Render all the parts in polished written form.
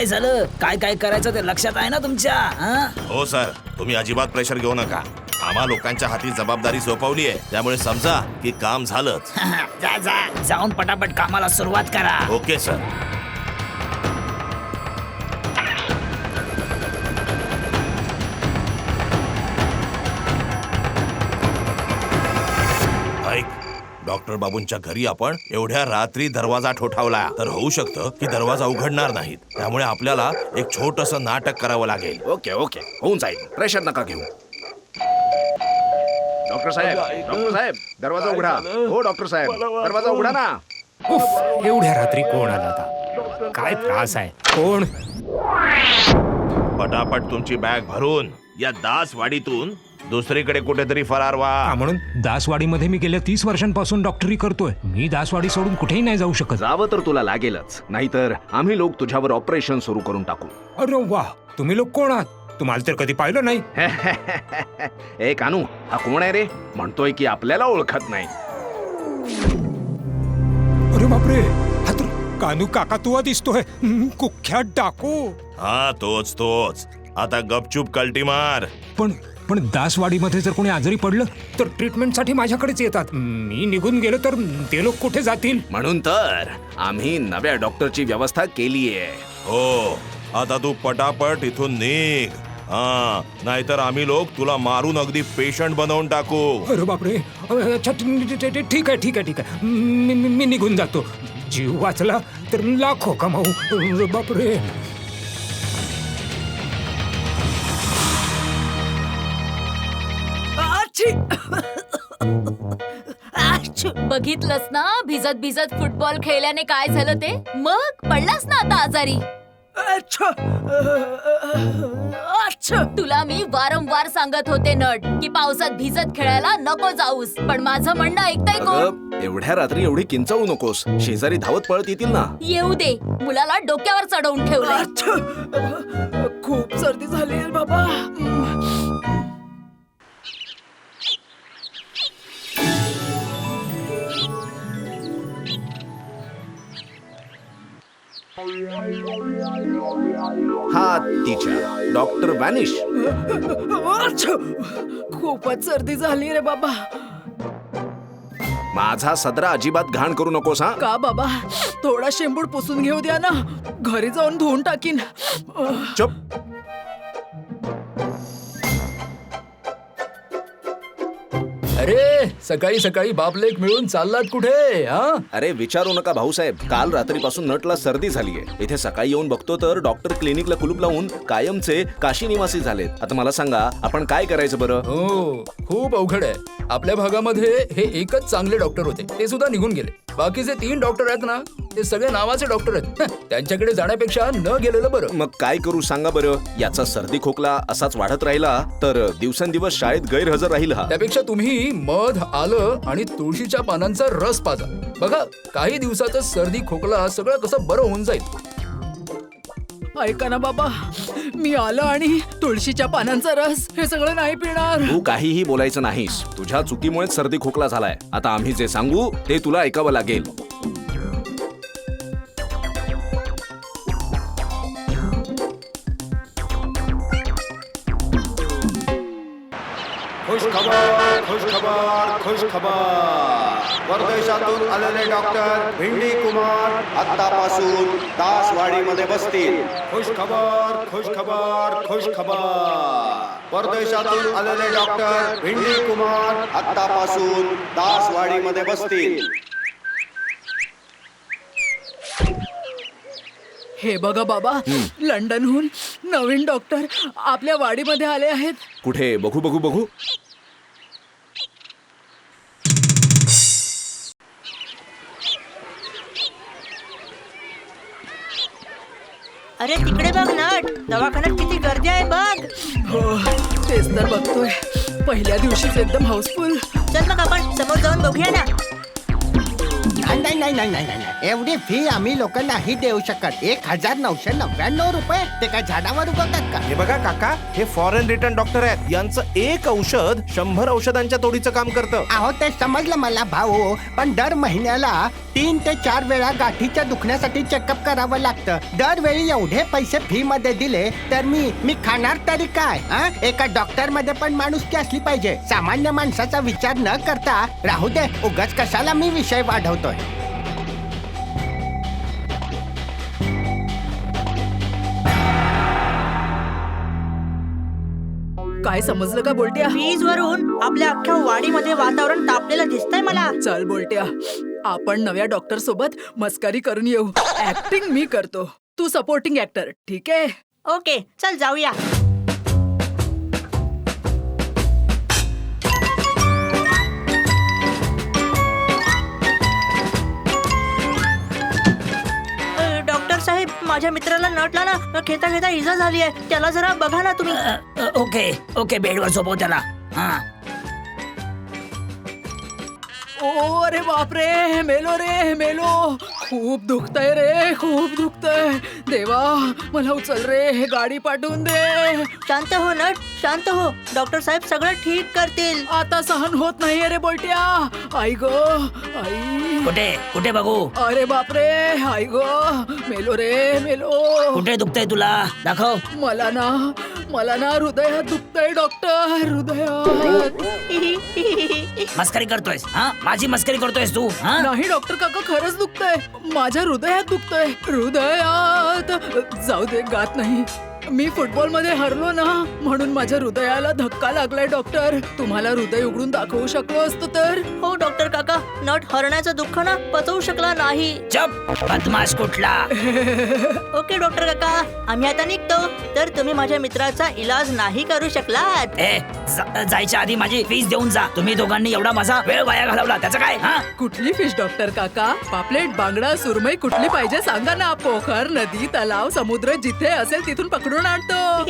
काय झालं? काय काय करायचं ते लक्षात आहे ना तुमच्या? हो सर, तुम्ही अजिबात प्रेशर घेऊ नका. आम्हा लोकांच्या हाती जबाबदारी सोपवली आहे, त्यामुळे समजा की काम झालंच. जा जा, जाऊन पटापट कामाला सुरुवात करा. Okay sir. ऐक, डॉक्टर बाबूंच्या घरी आपण एवढ्या रात्री दरवाजा ठोठावला तर होऊ शकतं की दरवाजा उघडणार नाहीत. त्यामुळे आपल्याला एक छोटंसं नाटक करावं लागेल. ओके ओके, होऊन जाईल. प्रेशर नका घेऊ. डॉक्टर साहेब, डॉक्टर साहेब, दरवाजा उघडा. हो डॉक्टर साहेब, दरवाजा उघडा ना. उफ, एवढ्या रात्री कोण आला आता? काय त्रास आहे? कोण? पटापट तुमची बॅग भरून या दासवाडीतून दुसरीकडे कुठेतरी फरार व्हा. म्हणून दासवाडीमध्ये मी गेल्या 30 वर्षांपासून डॉक्टरी करतोय. मी दासवाडी सोडून कुठेही नाही जाऊ शकत. जावं तर तुला लागेलच, नाहीतर आम्ही लोक तुझ्यावर ऑपरेशन सुरू करून टाकू. अरे वा, तुम्ही लोक कोण आहात? तुम्हाला तर कधी पाहिलं नाही. ए कानू, हा कोण आहे रे? म्हणतोय की आपल्याला ओळखत नाही. अरे बापरे, हा तर कानू काका तुवा दिसतोय. कुख्यात डाकू. हा तोच तोच. आता गपचूप कल्टी मार. पण पण दासवाडीमध्ये जर कोणी आजारी पडलं तर ट्रीटमेंटसाठी माझ्याकडेच येतात. मी निघून गेलो तर ते लोक कुठे जातील? म्हणून तर आम्ही नव्या डॉक्टरची व्यवस्था केलीये. हो, आता तू पटापट इथून निघ. हा, नाहीतर आम्ही लोक तुला मारून अगदी पेशंट बनवून टाकू. अरे बापरे, अच्छा ठीक आहे ठीक आहे ठीक आहे. मी निघून जातो. जीव वाचला तर लाखो कमाऊ. अरे बापरे. बघितलंस ना, भिजत भिजत फुटबॉल खेळल्याने काय झालं ते? मग पडलास ना आता आजारी. तुला मी वारंवार सांगत होते नट की पावसात भिजत खेळायला नको जाऊस, पण माझं म्हणणं ऐकताय कोण? अगं, एवढ्या रात्री एवढी किंचाळू नकोस. शेजारी धावत पळत येतील ना. येऊ दे, मुलाला डोक्यावर चढवून ठेवलंय. खूप सर्दी झाली बाबा. हा टीचर डॉक्टर वॅनिश. खूपच सर्दी झाली रे बाबा. माझा सदरा अजिबात घाण करू नकोस. हा का बाबा, थोडा शेंबूड पुसून घेऊ द्या ना, घरी जाऊन धुवून टाकीन. चुप. अरे सकाळी सकाळी बापलेक मिळून चाललात कुठे? हा, अरे विचारू नका भाऊसाहेब, काल रात्रीपासून नटला सर्दी झालीये. इथे सकाळी येऊन बघतो तर डॉक्टर क्लिनिकला कुलूप लावून कायमचे काशी निवासी झालेत. आता मला सांगा, आपण काय करायचं बरं? हो, खूप अवघड आहे. आपल्या भागामध्ये हे एकच चांगले डॉक्टर होते, ते सुद्धा निघून गेले. बाकीचे 3 डॉक्टर आहेत ना, ते सगळे नावाचे डॉक्टर आहेत. त्यांच्याकडे जाण्यापेक्षा न गेलेलं बरं. मग काय करू सांगा बरं? याचा सर्दी खोकला असाच वाढत राहिला तर दिवसेंदिवस शाळेत गैरहजर राहील हा. त्यापेक्षा तुम्ही मध, आलं आणि तुळशीच्या पानांचा रस पाजा. बघा, काही दिवसातच सर्दी खोकला सगळं कसं बरं होऊन जाईल. ऐका ना बाबा, मी आलं आणि तुळशीच्या पानांचा रस हे सगळं नाही पिणार. तू काहीही बोलायचं नाहीस. तुझ्या चुकीमुळेच सर्दी खोकला झालाय. आता आम्ही जे सांगू ते तुला ऐकावं लागेल. खुश खबर, खुश खबर, खुश खबर. परदेशातून आलेले डॉक्टर भिंडी कुमार आतापासून दासवाडीमध्ये बसतील. खुश खबर, खुश खबर, खुश खबर. परदेशातून आलेले डॉक्टर भिंडी कुमार आतापासून दासवाडीमध्ये बसतील. हे बघा बाबा, लंडनहून नवीन डॉक्टर आपल्या वाडीमध्ये आले आहेत. कुठे? बघू बघू बघू. अरे तिकडे बघ नट, दवाखान्यात किती गर्दी आहे बघ. हो, तेच तर बघतोय. पहिल्या दिवशीच एकदम हाऊसफुल. चल मग आपण समोर जाऊन बघूया ना. नाही नाही नाही नाही नाही, एवढी फी आम्ही लोक नाही देऊ शकत. 1999 रुपये ते काय झाडावर उगवतात का? हे बघा काका, हे फॉरेन रिटर्न डॉक्टर आहेत. यांचं एक औषध 100 औषधांच्या तोडीचं काम करतं. अहो ते समजलं मला भाऊ, पण दर महिन्याला 3 ते 4 वेळा गाठीच्या दुखण्यासाठी चेकअप करावं लागतं. दरवेळी एवढे पैसे फी मध्ये दिले तर मी खाणार तरी काय? एका डॉक्टर मध्ये पण माणुसकी असली पाहिजे. सामान्य माणसाचा विचार न करता राहू दे, उगाच कशाला मी विषय वाढवतोय. काय समजलं का बोलट्या? फीज वरून आपल्या अख्ख्या वाडीमध्ये वातावरण तापलेलं दिसतंय मला. चल बोलट्या, आपण नव्या डॉक्टर सोबत मस्करी करून येऊ. ऍक्टिंग मी करतो, तू सपोर्टिंग ऍक्टर, ठीक आहे? ओके, चल जाऊया. डॉक्टर साहेब, माझ्या मित्राला नटला ना खेता खेता इजा झाली आहे. त्याला जरा बघा ना तुम्ही. ओके ओके, बेडवर झोपव त्याला. हा, ओ अरे बापरे, मेलो रे मेलो. खूप दुखतंय रे, खूप दुखतंय. देवा, मला उचल रे, हे गाडी पाठवून दे. शांत हो नट, शांत हो. डॉक्टर साहेब सगळं ठीक करतील. आता सहन होत नाहीये रे बोलट्या. आई ग, आई. कुठे कुठे बघू? अरे बापरे, आई ग, मेलो रे मेलो. कुठे दुखतंय तुला? दाखव. मला ना हृदयात दुखतंय डॉक्टर, हृदयात. मस्करी करतोयस? हा, माझी मस्करी करतोयस तू? हा, नाही डॉक्टर काका, खरंच दुखतंय. माझ्या हृदयात दुखतंय, हृदयात. जाऊ दे, गात नाही. मी फुटबॉल मध्ये हरलो ना, म्हणून माझ्या हृदयाला धक्का लागलाय डॉक्टर. तुम्हाला हृदय उघडून दाखवू शकलो असतो तर. हो डॉक्टर काका, नट हरण्याचं दुःख ना पचवू शकला नाही. चप, बदमाश कुठला. ओके डॉक्टर काका, आम्ही आता निघतो. तर तुम्ही माझ्या मित्राचा इलाज नाही करू शकलात. जायच्या आधी माझी फीस देऊन जा. तुम्ही दोघांनी एवढा माझा वेळ वाया घालवला, त्याचं काय? हा, कुठली फिश डॉक्टर काका? पापलेट, बांगडा, सुरमई कुठली पाहिजे सांगा ना. पोखर, नदी, तलाव, समुद्र जिथे असेल तिथून पकडून आणतो.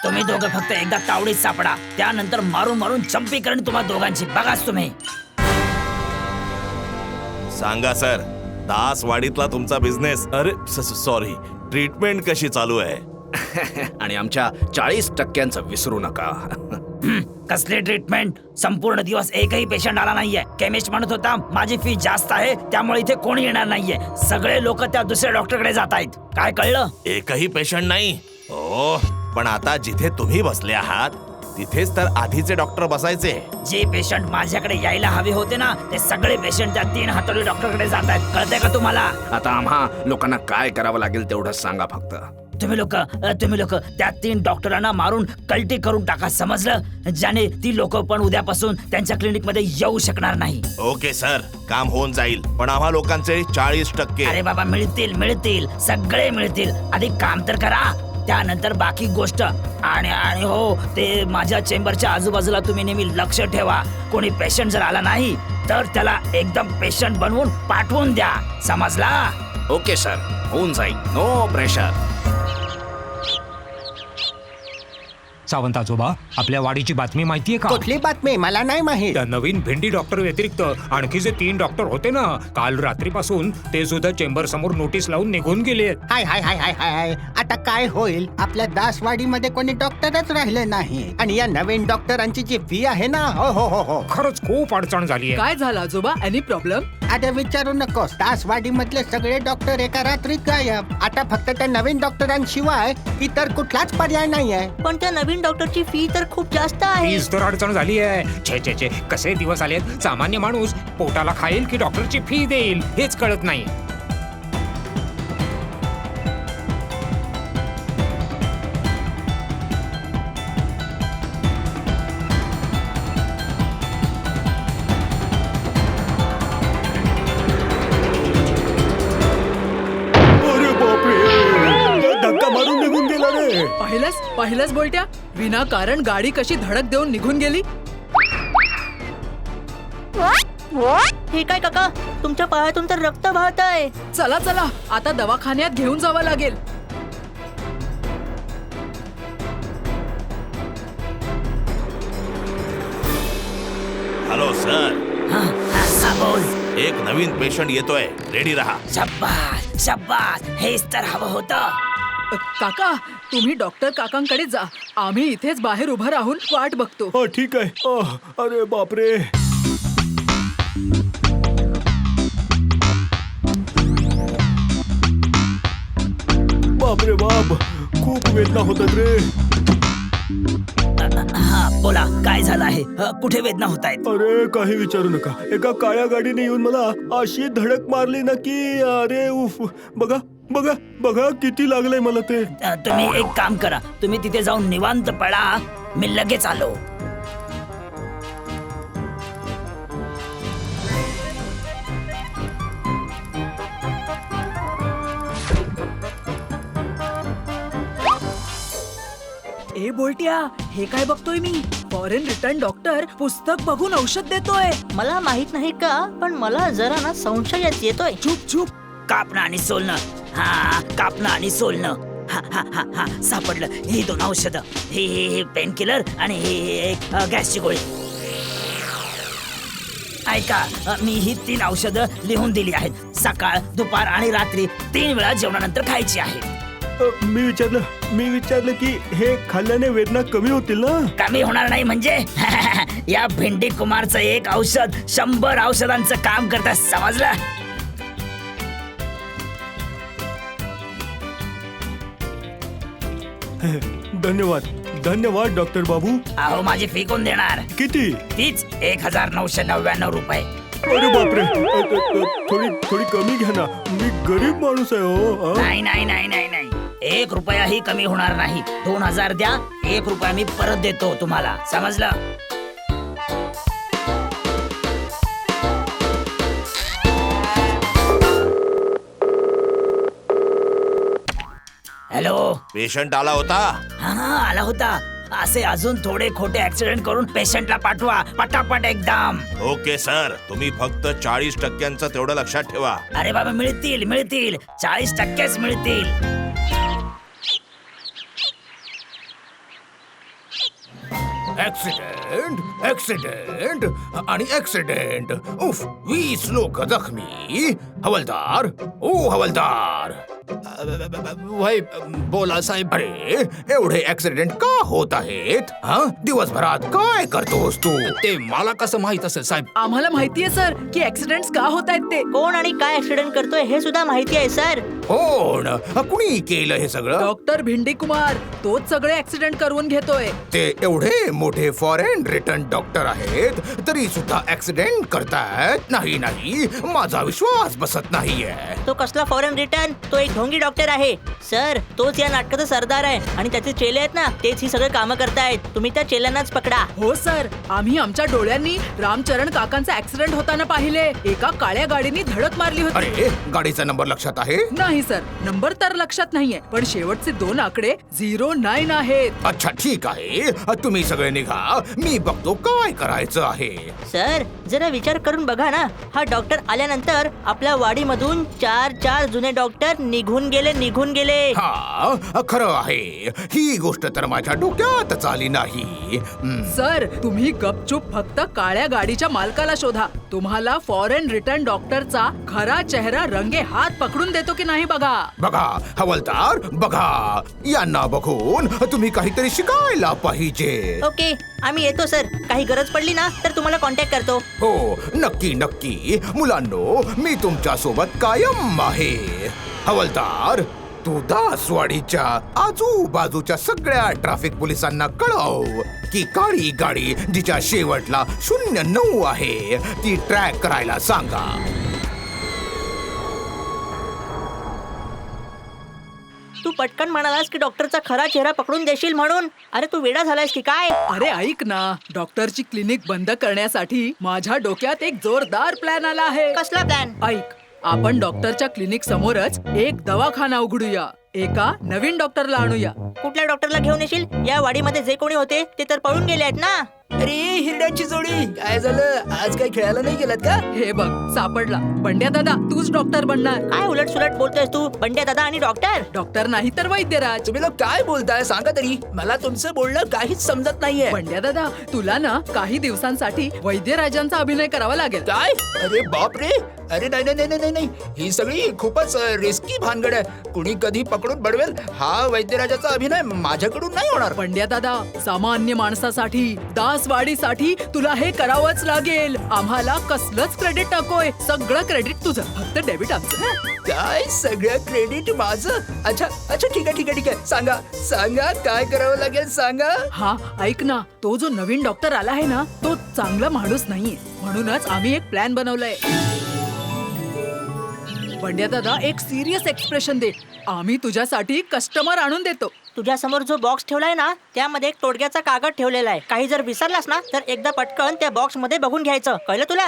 तुम्ही दोघं फक्त एकदा तावडीत सापडा, त्यानंतर मारून मारून चंपी करण तुम्हा दोघांची. बघाच तुम्ही. सांगा सर, दासवाडीतला तुमचा बिझनेस, अरे सॉरी, ट्रीटमेंट कशी चालू आहे? आणि आमच्या 40% विसरू नका. कसली ट्रीटमेंट? संपूर्ण दिवस एकही पेशंट आला नाहीये. केमिस्ट म्हणत होता माझी फी जास्त आहे, त्यामुळे इथे कोणी येणार नाहीये. सगळे लोक त्या दुसऱ्या डॉक्टरकडे जात आहेत. काय कळलं? एकही पेशंट नाही. हो, पण आता जिथे तुम्ही बसले आहात तिथेच तर आधीचे डॉक्टर बसायचे. जे पेशंट माझ्याकडे यायला हवे होते ना, ते सगळे पेशंट त्या 3 हातोडी डॉक्टरकडे जात आहेत. कळतंय का तुम्हाला? आता आम्हा लोकांना काय करावं लागेल तेवढं सांगा फक्त. तुम्ही लोक त्या 3 डॉक्टरांना मारून कल्टी करून टाका, समजलं? ज्याने ती लोक पण उद्यापासून त्यांच्या क्लिनिक मध्ये येऊ शकणार नाही. ओके सर, काम होऊन जाईल, पण आम्हा लोकांचे 40%. अरे बाबा, मिळतील, सगळे मिळतील. आधी काम तर करा, त्यानंतर बाकी गोष्ट. आणि हो, ते माझ्या चेंबरच्या आजूबाजूला तुम्ही नेहमी लक्ष ठेवा. कोणी पेशंट जर आला नाही तर त्याला एकदम पेशंट बनवून पाठवून द्या, समजला? ओके सर, होऊन जाईल. No pressure. सावंत आजोबा, आपल्या वाडीची बातमी माहितीये का? कुठली बातमी? मला नाही माहित. त्या नवीन भेंडी डॉक्टर व्यतिरिक्त आणखी जे 3 डॉक्टर होते ना, काल रात्रीपासून ते सुद्धा चेंबर समोर नोटीस लावून निघून गेले. हाय हाय हाय हाय हाय, आता काय होईल? आपल्या दासवाडीमध्ये कोणी डॉक्टरच राहिले नाही. आणि या नवीन डॉक्टरांची जी फी आहे ना, हो हो हो हो, खरंच खूप अडचण झाली आहे. काय झालं आजोबा? Any problem? आता विचारू नकोस. दासवाडी मधले सगळे डॉक्टर एका रात्रीत गायब. आता फक्त त्या नवीन डॉक्टरांशिवाय इतर कुठलाच पर्याय नाहीये. पण त्या नवीन डॉक्टरची फी तर खूप जास्त आहे. फीस तर अडचण झाली आहे. छे, कसे दिवस आलेत. सामान्य माणूस पोटाला खाईल की डॉक्टरची फी देईल हेच कळत नाही. धक्का मारून निघून गेला रे. पाहिलंच बोलट्या, विनाकारण गाडी कशी धडक देऊन निघून गेली. हे काय काका, तुमच्या पायातून तर रक्त वाहत आहे. चला, आता दवाखान्यात घेऊन जावं लागेल. हॅलो सर, हा, बोल. एक नवीन पेशंट येतोय, रेडी राहा. शाबास, हेच तर हवं होतं. काका तुम्ही डॉक्टर काकांकडे जा. आम्ही इथेच बाहेर उभं राहून वाट बघतो. हा ठीक आहे. अरे बापरे. बापरे बाप, खूप वेदना होतात रे. हा बोला, काय झालं आहे? कुठे वेदना होत आहेत? अरे काही विचारू नका. एका काळ्या गाडीने येऊन मला अशी धडक मारली ना की अरे उफ. बघा बघा बघा किती लागलंय मला ते. तुम्ही एक काम करा, तुम्ही तिथे जाऊन निवांत पडा, मी लगेच आलो. ए बोलट्या, हे काय बघतोय मी? फॉरेन रिटर्न डॉक्टर पुस्तक बघून औषध देतोय. मला माहित नाही का, पण मला जरा ना संशयच येतोय. चुप चुप. कापणं आणि सोलणं. हा, कापणं आणि सोलणं. हा हा हा हा, सापडलं. ही 2 औषधं, हे पेन किलर आणि हे एक गॅसची गोळी. ऐका, मी ही 3 औषधं लिहून दिली आहेत. सकाळ, दुपार आणि रात्री 3 वेळा जेवणानंतर खायची आहेत. मी विचारलं की हे खाल्ल्याने वेदना कमी होतील ना? कमी होणार नाही म्हणजे? या भेंडी कुमारचं एक औषध 100 औषधांचं काम करतं, समजलं? धन्यवाद डॉक्टर बाबू. अहो, माझी फी कोण देणार? किती? तीच 1999 रुपये. अरे बापरे. थोडी कमी घ्या ना, मी गरीब माणूस आहे हो. नाही नाही नाही नाही नाही, 1 रुपयाही कमी होणार नाही. 2000 द्या, 1 रुपया मी परत देतो तुम्हाला, समजलं? हॅलो. पेशंट आला होता. हा, आला होता. असे अजून थोडे खोटे ऍक्सिडेंट करून पेशंटला पाठवा, पटापट एकदम. ओके सर, तुम्ही फक्त 40% तेवढं लक्षात ठेवा. अरे बाबा, मिळतील 40%च मिळतील. ऍक्सिडेंट आणि ऍक्सिडेंट. उफ, 20 लोक जखमी. हवालदार, ओ हवालदार. भाई बोला साहेब. अरे एवढे ऍक्सिडेंट का होत आहेत? हा, दिवसभरात काय करतोस तू? ते मला कसं माहित असेल साहेब? आम्हाला माहितीये सर की ऍक्सिडेंट्स का होत आहेत ते. कोण आणि काय ऍक्सिडेंट करतोय हे सुद्धा माहिती आहे सर. कोण? कुणी केलं हे सगळं? डॉक्टर भिंडी कुमार, तोच सगळे ऍक्सिडेंट करून घेतोय. ते एवढे मोठे फॉरेन रिटर्न डॉक्टर आहेत तरी सुद्धा ऍक्सिडेंट करतायत. नाही, माझा विश्वास बसत नाहीये. तो कसला फॉरेन रिटर्न? तो एक ढोंगी डॉक्टर आहे सर. तोच या नाटकाचा सरदार आहे आणि त्याचे चेले आहेत ना, तेच ही सगळे कामं करतायत. तुम्ही त्या चेल्यांनाच पकडा. हो सर, आम्ही आमच्या डोळ्यांनी रामचरण काकांचा ऍक्सिडेंट होताना पाहिले. एका काळ्या गाडीने धडक मारली होती. अरे, गाडीचा नंबर लक्षात आहे? नाही सर, नंबर तर लक्षात नाहीये, पण शेवटचे 2 आकडे 09 आहेत. अच्छा ठीक आहे, तुम्ही सगळे निघा, मी बघतो काय करायचं आहे. सर, जरा विचार करून बघा ना, हा डॉक्टर आल्यानंतर आपल्या वाडीमधून 4 जुने डॉक्टर निघून गेले. हा, खरं आहे. ही गोष्ट तर माझ्या डोक्यातच आली नाही. सर, तुम्ही गपचूप फक्त काळ्या गाडीच्या मालकाला शोधा. तुम्हाला फॉरेन रिटर्न डॉक्टरचा खरा चेहरा रंगे हात पकडून देतो की नाही बघा. बघा हवालदार, बघा, यांना बघून तुम्ही काहीतरी शिकायला पाहिजे. ओके, आम्ही येतो सर. काही गरज पडली ना तर तुम्हाला कॉन्टॅक्ट करतो. हो, नक्की. मुलांनो, मी तुमच्या सोबत कायम आहे. हवालदार, तू दासवाडीच्या आजूबाजूच्या सगळ्या ट्रॅफिक पोलिसांना कळव की काळी गाडी जिच्या शेवटला 09 आहे ती ट्रॅक करायला सांगा. तू पटकन म्हणालास की डॉक्टरचा खरा चेहरा पकडून देशील म्हणून. अरे तू वेडा झालायस की काय? अरे ऐक ना, डॉक्टरची क्लिनिक बंद करण्यासाठी माझ्या डोक्यात एक जोरदार प्लॅन आला आहे. कसला प्लॅन? ऐक, आपण डॉक्टरच्या क्लिनिक समोरच एक दवाखाना उघडूया. एका नवीन डॉक्टरला आणूया. कुठल्या डॉक्टरला घेऊन येशील? या वाडीमध्ये जे कोणी होते ते तर पळून गेले आहेत ना. अरे हिरड्याची जोडी, काय झालं? आज काय खेळायला नाही गेलात का? हे बघ, सापडला. बंड्या दादा, तूच डॉक्टर बनणार. काय उलट सुलट बोलतोयस तू? बंड्या दादा आणि डॉक्टर? डॉक्टर नाही तर वैद्यराज. तुम्ही लोक काय बोलताय सांगा तरी. मला तुमचं बोलणं काहीच समजत नाहीये. बंड्या दादा, तुला ना काही दिवसांसाठी वैद्यराजांचा अभिनय करावा लागेल. काय? अरे बाप रे, अरे नाही नाही नाही नाही नाही, ही सगळी खूपच रिस्की भानगड आहे. कुणी कधी पकडून बडवेल हा वैद्यराजाचा अभिनय माझ्याकडून नाही होणार. पंड्या दादा, सामान्य माणसासाठी, दासवाडीसाठी तुला हे करावंच लागेल. आम्हाला कसलंच क्रेडिट नकोय, सगळं क्रेडिट तुझं, फक्त डेबिट आमचं. काय सगळं क्रेडिट माझं? अच्छा अच्छा, ठीक आहे ठीक आहे ठीक आहे, सांगा सांगा काय करावं लागेल सांगा. हा ऐक ना, तो जो नवीन डॉक्टर आला आहे ना, तो चांगला माणूस नाहीये, म्हणूनच आम्ही एक प्लॅन बनवलाय. पंड्या दादा, एक सिरियस एक्सप्रेशन दे. आम्ही तुझ्यासाठी कस्टमर आणून देतो. तुझ्या समोर जो बॉक्स ठेवलाय ना, त्यामध्ये एक तोडग्याचा कागद ठेवलेला आहे. काही जर विसरलास ना, तर एकदा पटकन त्या बॉक्स मध्ये बघून घ्यायचं. कळलं तुला?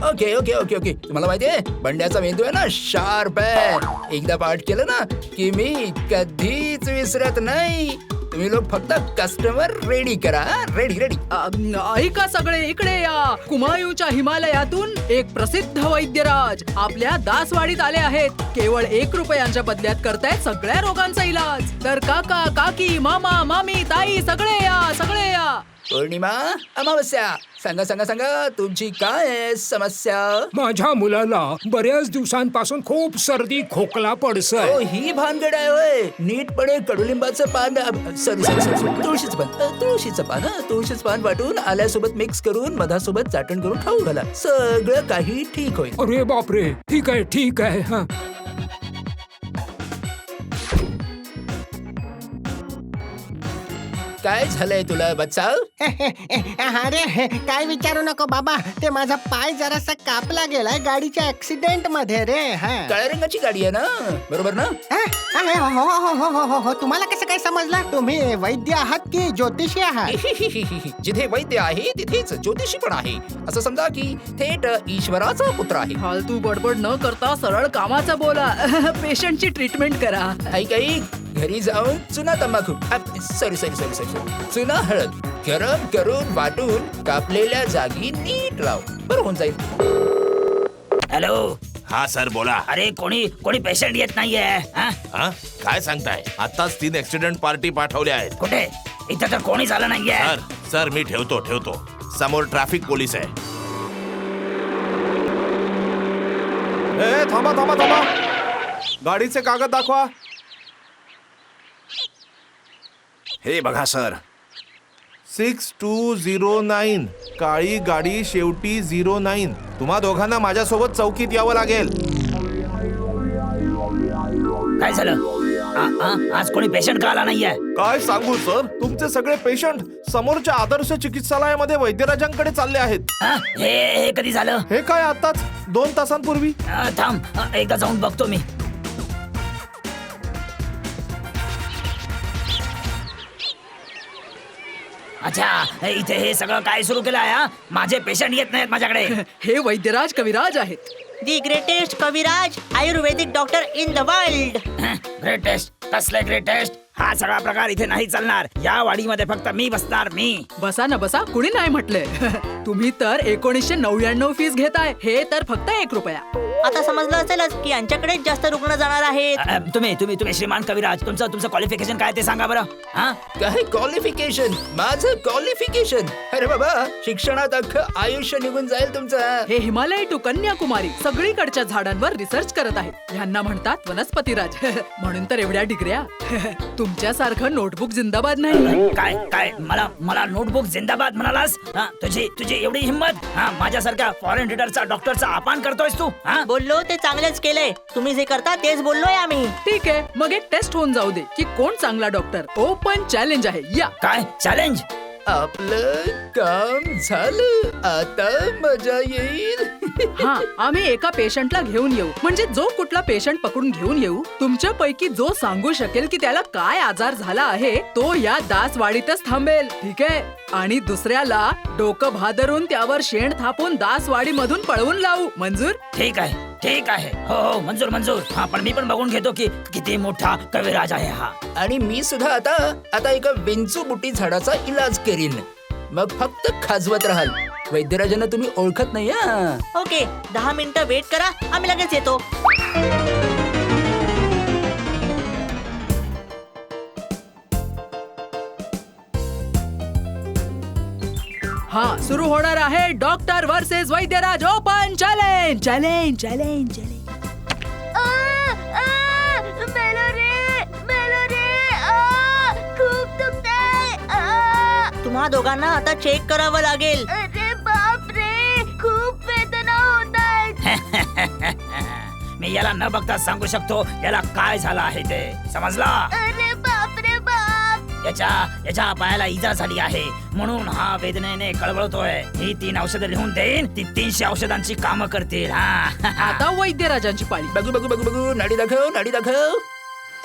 ओके ओके ओके ओके, तुम्हाला माहितीये बंड्याचा मेंदू आहे ना शार्प आहे. एकदा पाठ केलं ना की मी कधीच विसरत नाही. तुम्ही लोक फक्त कस्टमर रेडी करा. Ready ready. ऐका सगळे, इकडे या. कुमायूच्या हिमालयातून एक प्रसिद्ध वैद्यराज आपल्या दासवाडीत आले आहेत. केवळ 1 रुपयांच्या बदल्यात करतायत सगळ्या रोगांचा इलाज. तर काका काकी मामा मामी ताई सगळे या, सगळे या. पौर्णिमा, अमावस्या, सांगा सांगा सांगा तुमची काय आहे समस्या? माझ्या मुलाला बऱ्याच दिवसांपासून खूप सर्दी खोकला पडसय. ओ, ही भानगड आहे होय. नीटपणे कडुलिंबाचं पान, सॉरी सॉरी सॉरी, तुळशीचं पान, तुळशीचं पान वाटून आल्यासोबत मिक्स करून मधासोबत चाटण करून खाऊ घाला. सगळं काही ठीक होईल. अरे बापरे, ठीक आहे ठीक आहे. हा काय झालंय तुला बच्चाव? अरे काय विचारू नको बाबा, ते माझा पाय जरासा कापला गेलाय गाडीच्या ऍक्सिडेंट मध्ये रे. काळ्या रंगाची गाडी आहे ना, बरोबर ना? हो हो हो हो हो हो, तुम्हाला कसं काय समजलं? तुम्ही वैद्य आहात की ज्योतिषी आहात? जिथे वैद्य आहे तिथेच ज्योतिषी पण आहे. असं समजा की थेट ईश्वराचा पुत्र आहे. फालतू बडबड न करता सरळ कामाचा बोला. पेशंटची ट्रीटमेंट करा. ऐक ऐक, घरी जाऊन चुना तंबाखू, सॉरी सॉरी सॉरी सॉरी, चुना हळद गरम करून वाटून कापलेल्या जागी नीट लाव, बरं होऊन जाईल. हॅलो. हा सर बोला. अरे कोणी पेशंट येत नाहीये. हा? हा काय सांगताय? आताच 3 ऍक्सिडेंट पार्टी पाठवल्या आहेत. कुठे? इथं तर कोणी झालं नाहीये. सर मी ठेवतो. समोर ट्रॅफिक पोलीस आहे. थांबा थांबा थांबा, गाडीचे कागद दाखवा. हे बघा सर, 6209 काळी गाडी शेवटी 09. तुम्हा दोघांना माझ्यासोबत चौकीत यावं लागेल. काय झालं? आज कोणी पेशंट का आला नाहीये? काय सांगू सर, तुमचे सगळे पेशंट समोरच्या आदर्श चिकित्सालयामध्ये वैद्यराजांकडे चालले आहेत. हे कधी झालं? हे काय आताच 2 तासांपूर्वी. थांब, एकदा जाऊन बघतो मी. अच्छा, इथे हे सगळं काय सुरू केलं आहे? माझे पेशंट येत नाहीत माझ्याकडे. हे वैद्यराज कविराज आहेत. The greatest Kaviraj Ayurvedic doctor in the world. Greatest? कसले ग्रेटेस्ट? हा सगळा प्रकार इथे नाही चालणार. या वाडीमध्ये फक्त मी बसणार. मी. बसा ना बसा, कुणी नाही म्हटलंय. तुम्ही तर 1999 फीस घेताय, हे तर फक्त 1 रुपया. आता समजलं असेलच की यांच्याकडेच जास्त रुग्ण जाणार आहेत. तुम्ही श्रीमान कविराज, तुमचं क्वालिफिकेशन काय ते सांगा बरं. हा? काय क्वालिफिकेशन? माझं क्वालिफिकेशन? अरे बाबा, शिक्षणात अख्खं आयुष्य निघून जाईल तुमचं. हे हिमालय टू कन्याकुमारी सगळीकडच्या झाडांवर रिसर्च करत आहेत. ह्यांना म्हणतात वनस्पतीराज. म्हणून तर एवढ्या डिग्र्या. तुमच्यासारखं नोटबुक जिंदाबाद नाही. काय मला नोटबुक जिंदाबाद म्हणालास? तुझी एवढी हिंमत? माझ्यासारख्या फॉरेन रीडरचा डॉक्टरचा अपमान करतोयस तू? बोललो ते चांगलेच केलंय. तुम्ही जे करता तेच बोललोय आम्ही. ठीक आहे, मग एक टेस्ट होऊन जाऊ दे की कोण चांगला डॉक्टर. ओपन चॅलेंज आहे. या. काय चॅलेंज? आपलं काम झालं, आता मजा येईल. हा, आम्ही एका पेशंटला घेऊन येऊ. म्हणजे जो कुठला पेशंट पकडून घेऊन येऊ, तुमच्यापैकी जो सांगू शकेल की त्याला काय आजार झाला आहे, तो या दासवाडीतच थांबेल. ठीक आहे? आणि दुसऱ्याला डोकं भादरून त्यावर शेण थापून दासवाडी मधून पळवून लावू. मंजूर? ठीक आहे. हो मंजूर. हा, पण मी पण बघून घेतो की किती मोठा कविराज आहे हा. आणि मी सुद्धा आता एका विंचू बुटी झाडाचा इलाज करीन. मग फक्त खाजवत राहाल. वैद्यराजांना तुम्ही ओळखत नाही. ओके, 10 मिनिटं वेट करा, आम्ही लगेच येतो. हा हा सुरू होणार आहे डॉक्टर वर्सेस वैद्यराज open challenge challenge challenge challenge. खूप दुखतंय. तुम्हा दोघांना आता चेक करावं लागेल. अरे बाप रे, खूप वेदना होत आहेत. मी याला न बघता सांगू शकतो याला काय झालं आहे ते. समजला? अरे बाप रे बाप. याच्या पायाला इजा झाली आहे म्हणून हा वेदनेने कळवळतोय. ही 3 औषधं लिहून देईन, ती 300 औषधांची कामं करतील. हा आता वैद्यराजांची पाळी. बघू बघू बघू बघू, नाडी दाखव, नाडी दाखव.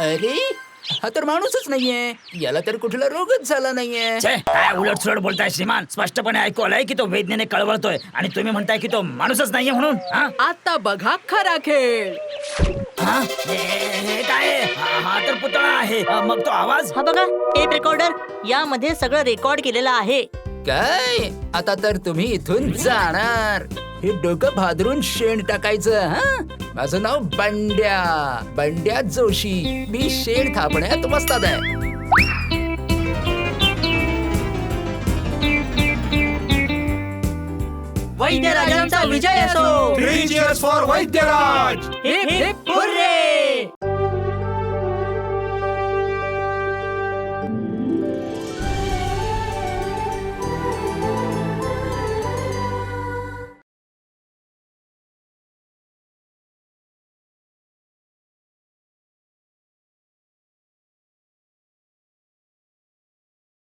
अरे हा तर माणूसच नाहीये, याला तर कुठला रोगच झाला नाहीये. छे, काय उलटसुलट बोलताय श्रीमान. स्पष्टपणे ऐकू आलंय की तो वेदनेने कळवळतोय आणि तुम्ही म्हणताय की तो माणूसच नाहीये म्हणून. हा? आता बघा खरा खेळ. हा? हे काय आहे? हा तर पुतळा आहे. मग तो आवाज? हा बघा टेप रेकॉर्डर, यामध्ये सगळं रेकॉर्ड केलेलं आहे. काय आता तर तुम्ही इथून जाणार. हे डोकं भादरून शेण टाकायचं. हा, माझं नाव बंड्या जोशी. मी शेण थापण्यात वस्ताद आहे. वैद्यराजांचा विजय असो. For Vaidyaraj. Heap heap hurray.